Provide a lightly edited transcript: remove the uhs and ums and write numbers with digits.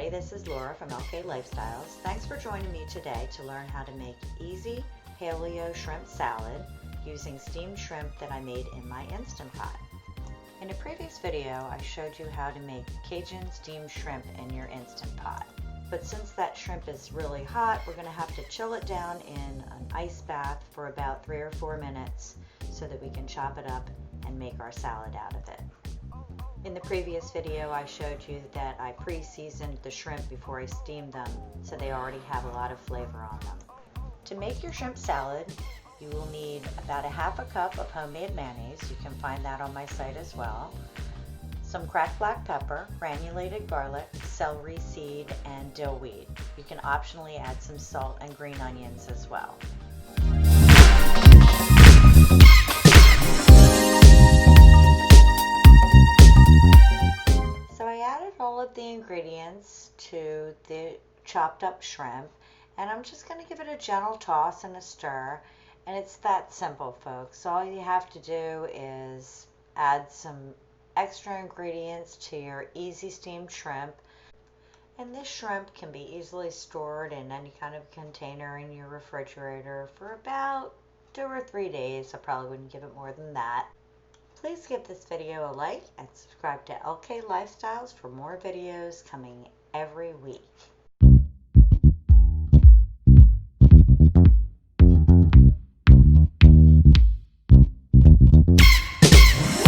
Hey, this is Laura from LK Lifestyles. Thanks for joining me today to learn how to make easy paleo shrimp salad using steamed shrimp that I made in my Instant Pot. In a previous video, I showed you how to make Cajun steamed shrimp in your Instant Pot. But since that shrimp is really hot, we're going to have to chill it down in an ice bath for about 3 or 4 minutes so that we can chop it up and make our salad out of it. In the previous video, I showed you that I pre-seasoned the shrimp before I steamed them, so they already have a lot of flavor on them. To make your shrimp salad, you will need about a half a cup of homemade mayonnaise. You can find that on my site as well. Some cracked black pepper, granulated garlic, celery seed, and dill weed. You can optionally add some salt and green onions as well. So I added all of the ingredients to the chopped up shrimp, and I'm just going to give it a gentle toss and a stir, and it's that simple, folks. All you have to do is add some extra ingredients to your easy steamed shrimp, and this shrimp can be easily stored in any kind of container in your refrigerator for about 2 or 3 days. I probably wouldn't give it more than that. Please give this video a like and subscribe to LK Lifestyles for more videos coming every week.